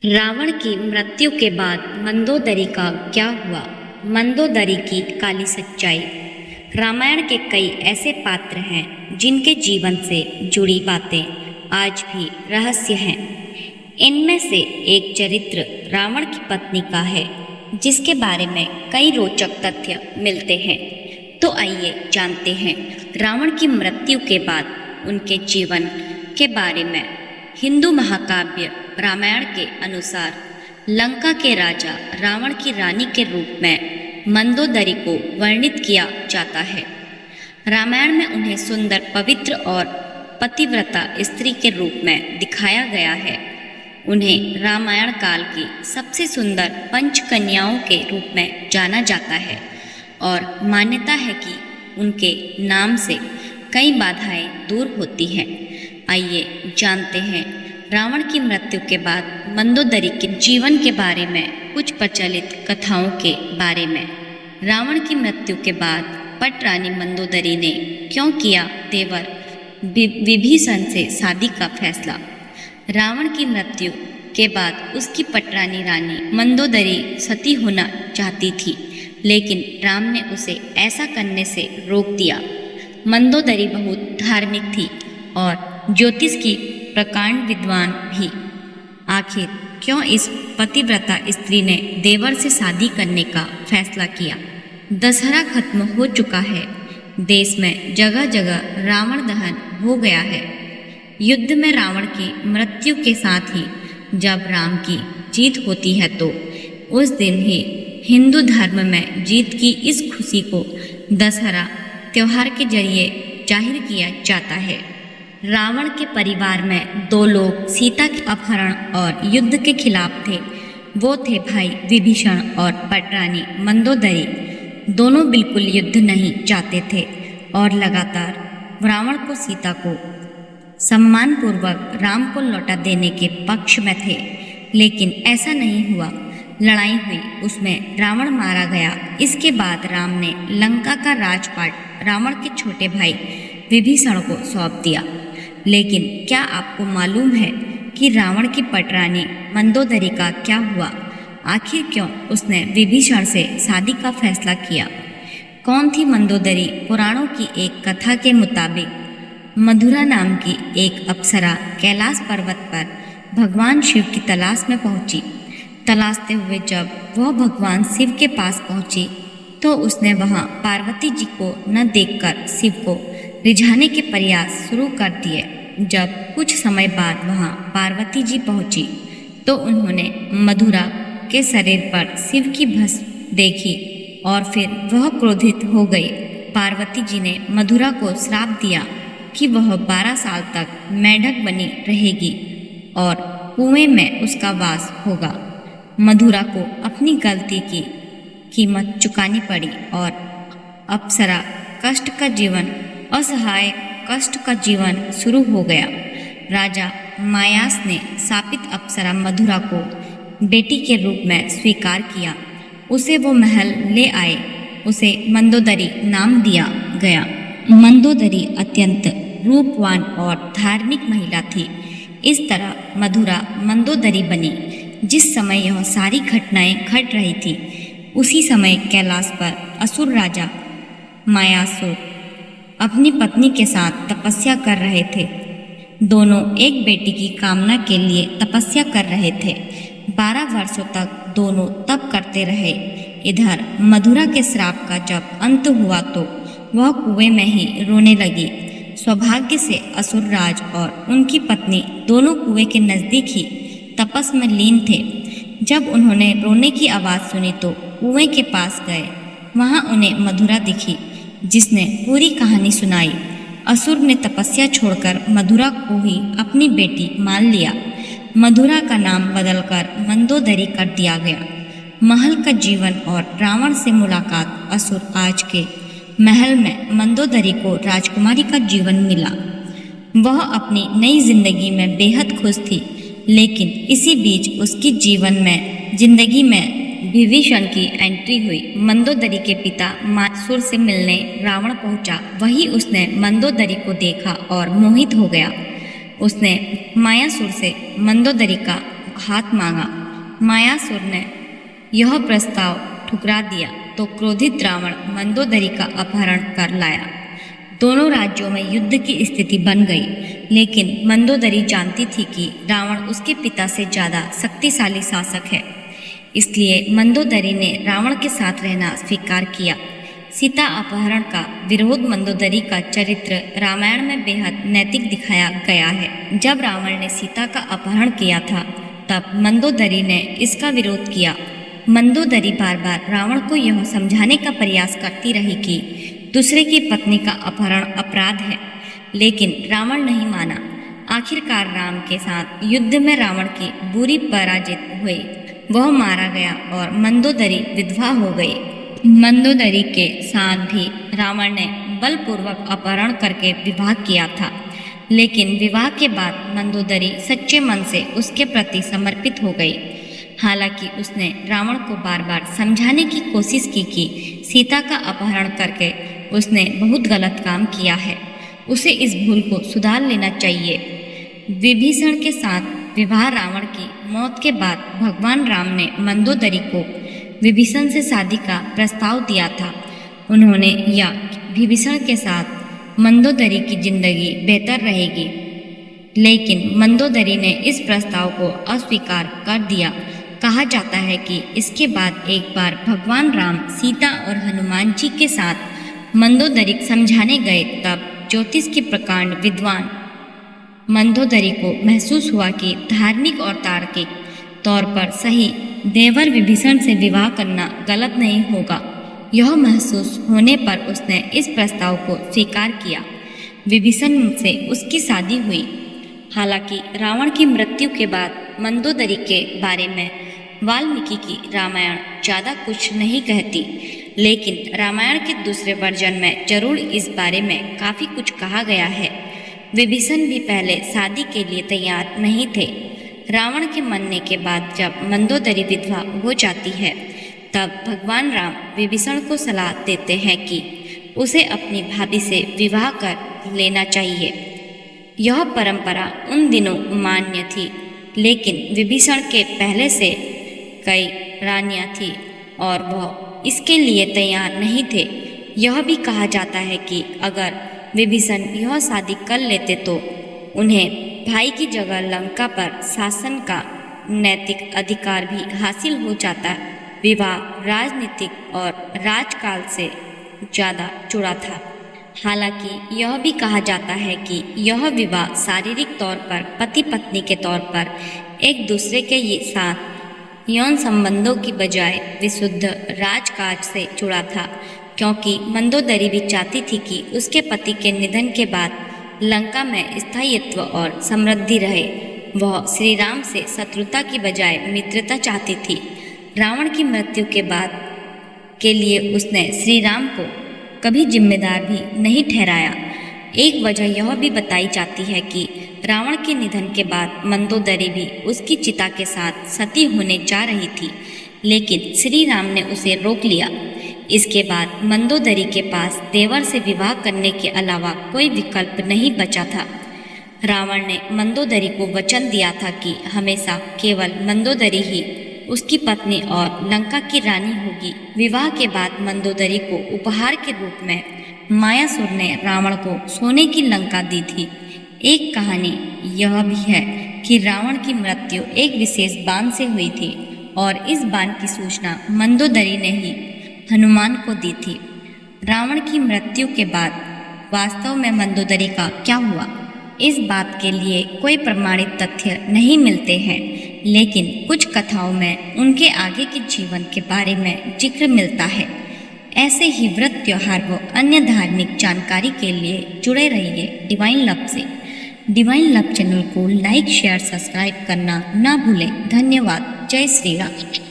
रावण की मृत्यु के बाद मंदोदरी का क्या हुआ? मंदोदरी की काली सच्चाई। रामायण के कई ऐसे पात्र हैं जिनके जीवन से जुड़ी बातें आज भी रहस्य हैं। इनमें से एक चरित्र रावण की पत्नी का है, जिसके बारे में कई रोचक तथ्य मिलते हैं। तो आइए जानते हैं रावण की मृत्यु के बाद उनके जीवन के बारे में। हिंदू महाकाव्य रामायण के अनुसार लंका के राजा रावण की रानी के रूप में मंदोदरी को वर्णित किया जाता है। रामायण में उन्हें सुंदर, पवित्र और पतिव्रता स्त्री के रूप में दिखाया गया है। उन्हें रामायण काल की सबसे सुंदर पंचकन्याओं के रूप में जाना जाता है और मान्यता है कि उनके नाम से कई बाधाएं दूर होती हैं। आइए जानते हैं रावण की मृत्यु के बाद मंदोदरी के जीवन के बारे में, कुछ प्रचलित कथाओं के बारे में। रावण की मृत्यु के बाद पट रानी मंदोदरी ने क्यों किया देवर विभीषण से शादी का फैसला? रावण की मृत्यु के बाद उसकी पटरानी रानी मंदोदरी सती होना चाहती थी, लेकिन राम ने उसे ऐसा करने से रोक दिया। मंदोदरी बहुत धार्मिक थी और ज्योतिष की प्रकांड विद्वान भी। आखिर क्यों इस पतिव्रता स्त्री ने देवर से शादी करने का फैसला किया? दशहरा खत्म हो चुका है। देश में जगह जगह रावण दहन हो गया है। युद्ध में रावण की मृत्यु के साथ ही जब राम की जीत होती है, तो उस दिन ही हिंदू धर्म में जीत की इस खुशी को दशहरा त्योहार के जरिए जाहिर किया जाता है। रावण के परिवार में दो लोग सीता के अपहरण और युद्ध के खिलाफ थे। वो थे भाई विभीषण और पटरानी मंदोदरी। दोनों बिल्कुल युद्ध नहीं चाहते थे और लगातार रावण को सीता को सम्मानपूर्वक राम को लौटा देने के पक्ष में थे, लेकिन ऐसा नहीं हुआ। लड़ाई हुई, उसमें रावण मारा गया। इसके बाद राम ने लंका का राजपाट रावण के छोटे भाई विभीषण को सौंप दिया। लेकिन क्या आपको मालूम है कि रावण की पटरानी मंदोदरी का क्या हुआ? आखिर क्यों उसने विभीषण से शादी का फैसला किया? कौन थी मंदोदरी? पुराणों की एक कथा के मुताबिक मधुरा नाम की एक अप्सरा कैलाश पर्वत पर भगवान शिव की तलाश में पहुंची। तलाशते हुए जब वह भगवान शिव के पास पहुंची, तो उसने वहां पार्वती जी को न देखकर शिव को रिझाने के प्रयास शुरू कर दिए। जब कुछ समय बाद वहां पार्वती जी पहुंची, तो उन्होंने मधुरा के शरीर पर शिव की भस्म देखी और फिर वह क्रोधित हो गई। पार्वती जी ने मधुरा को श्राप दिया कि वह 12 साल तक मेंढक बनी रहेगी और कुएं में उसका वास होगा। मधुरा को अपनी गलती की कीमत चुकानी पड़ी और अप्सरा कष्ट का जीवन, असहाय कष्ट का जीवन शुरू हो गया। राजा मायास ने शापित अप्सरा मधुरा को बेटी के रूप में स्वीकार किया। उसे वो महल ले आए। उसे मंदोदरी नाम दिया गया। मंदोदरी अत्यंत रूपवान और धार्मिक महिला थी। इस तरह मधुरा मंदोदरी बनी। जिस समय यह सारी घटनाएं घट रही थी, उसी समय कैलाश पर असुर राजा मायासुर अपनी पत्नी के साथ तपस्या कर रहे थे। दोनों एक बेटी की कामना के लिए तपस्या कर रहे थे। 12 वर्षों तक दोनों तप करते रहे। इधर मधुरा के श्राप का जब अंत हुआ, तो वह कुएं में ही रोने लगी। सौभाग्य से असुर राज और उनकी पत्नी दोनों कुएं के नजदीक ही तपस में लीन थे। जब उन्होंने रोने की आवाज़ सुनी, तो कुएं के पास गए। वहां उन्हें मधुरा दिखी, जिसने पूरी कहानी सुनाई। असुर ने तपस्या छोड़कर मधुरा को ही अपनी बेटी मान लिया। मधुरा का नाम बदलकर मंदोदरी कर दिया गया। महल का जीवन और रावण से मुलाकात। असुर आज के महल में मंदोदरी को राजकुमारी का जीवन मिला। वह अपनी नई जिंदगी में बेहद खुश थी, लेकिन इसी बीच उसकी जिंदगी में विभीषण की एंट्री हुई। मंदोदरी के पिता मायासुर से मिलने रावण पहुंचा। वही उसने मंदोदरी को देखा और मोहित हो गया। उसने मायासुर से मंदोदरी का हाथ मांगा। मायासुर ने यह प्रस्ताव ठुकरा दिया तो क्रोधित रावण मंदोदरी का अपहरण कर लाया। दोनों राज्यों में युद्ध की स्थिति बन गई, लेकिन मंदोदरी जानती थी कि रावण उसके पिता से ज़्यादा शक्तिशाली शासक है। इसलिए मंदोदरी ने रावण के साथ रहना स्वीकार किया। सीता अपहरण का विरोध मंदोदरी का चरित्र रामायण में बेहद नैतिक दिखाया गया है। जब रावण ने सीता का अपहरण किया था, तब मंदोदरी ने इसका विरोध किया। मंदोदरी बार बार रावण को यह समझाने का प्रयास करती रही कि दूसरे की पत्नी का अपहरण अपराध है, लेकिन रावण नहीं माना। आखिरकार राम के साथ युद्ध में रावण की बुरी पराजित हुई। वह मारा गया और मंदोदरी विधवा हो गई। मंदोदरी के साथ भी रावण ने बलपूर्वक अपहरण करके विवाह किया था, लेकिन विवाह के बाद मंदोदरी सच्चे मन से उसके प्रति समर्पित हो गई। हालांकि उसने रावण को बार बार समझाने की कोशिश की कि सीता का अपहरण करके उसने बहुत गलत काम किया है, उसे इस भूल को सुधार लेना चाहिए। विभीषण के साथ विवाह रावण की मौत के बाद भगवान राम ने मंदोदरी को विभीषण से शादी का प्रस्ताव दिया था। उन्होंने या विभीषण के साथ मंदोदरी की जिंदगी बेहतर रहेगी, लेकिन मंदोदरी ने इस प्रस्ताव को अस्वीकार कर दिया। कहा जाता है कि इसके बाद एक बार भगवान राम सीता और हनुमान जी के साथ मंदोदरी समझाने गए, तब ज्योतिष के प्रकांड विद्वान मंदोदरी को महसूस हुआ कि धार्मिक और तार्किक तौर पर सही देवर विभीषण से विवाह करना गलत नहीं होगा। यह महसूस होने पर उसने इस प्रस्ताव को स्वीकार किया। विभीषण से उसकी शादी हुई। हालांकि रावण की मृत्यु के बाद मंदोदरी के बारे में वाल्मीकि की रामायण ज़्यादा कुछ नहीं कहती, लेकिन रामायण के दूसरे वर्जन में जरूर इस बारे में काफ़ी कुछ कहा गया है। विभीषण भी पहले शादी के लिए तैयार नहीं थे। रावण के मरने के बाद जब मंदोदरी विधवा हो जाती है, तब भगवान राम विभीषण को सलाह देते हैं कि उसे अपनी भाभी से विवाह कर लेना चाहिए। यह परंपरा उन दिनों मान्य थी, लेकिन विभीषण के पहले से कई रानियां थीं और वह इसके लिए तैयार नहीं थे। यह भी कहा जाता है कि अगर विभीषण यह शादी कर लेते तो उन्हें भाई की जगह लंका पर शासन का नैतिक अधिकार भी हासिल हो जाता। विवाह राजनीतिक और राजकाल से ज़्यादा जुड़ा था। हालांकि यह भी कहा जाता है कि यह विवाह शारीरिक तौर पर पति पत्नी के तौर पर एक दूसरे के साथ यौन संबंधों की बजाय विशुद्ध राजकाज से जुड़ा था, क्योंकि मंदोदरी भी चाहती थी कि उसके पति के निधन के बाद लंका में स्थायित्व और समृद्धि रहे। वह श्री राम से शत्रुता की बजाय मित्रता चाहती थी। रावण की मृत्यु के बाद के लिए उसने श्री राम को कभी जिम्मेदार भी नहीं ठहराया। एक वजह यह भी बताई जाती है कि रावण के निधन के बाद मंदोदरी भी उसकी चिता के साथ सती होने जा रही थी, लेकिन श्री राम ने उसे रोक लिया। इसके बाद मंदोदरी के पास देवर से विवाह करने के अलावा कोई विकल्प नहीं बचा था। रावण ने मंदोदरी को वचन दिया था कि हमेशा केवल मंदोदरी ही उसकी पत्नी और लंका की रानी होगी। विवाह के बाद मंदोदरी को उपहार के रूप में मायासुर ने रावण को सोने की लंका दी थी। एक कहानी यह भी है कि रावण की मृत्यु एक विशेष बाण से हुई थी और इस बाण की सूचना मंदोदरी ने ही हनुमान को दी थी। रावण की मृत्यु के बाद वास्तव में मंदोदरी का क्या हुआ, इस बात के लिए कोई प्रमाणित तथ्य नहीं मिलते हैं, लेकिन कुछ कथाओं में उनके आगे के जीवन के बारे में जिक्र मिलता है। ऐसे ही व्रत त्योहार व अन्य धार्मिक जानकारी के लिए जुड़े रहिए डिवाइन लव से। डिवाइन लव चैनल को लाइक शेयर सब्सक्राइब करना ना भूलें। धन्यवाद। जय श्री राम।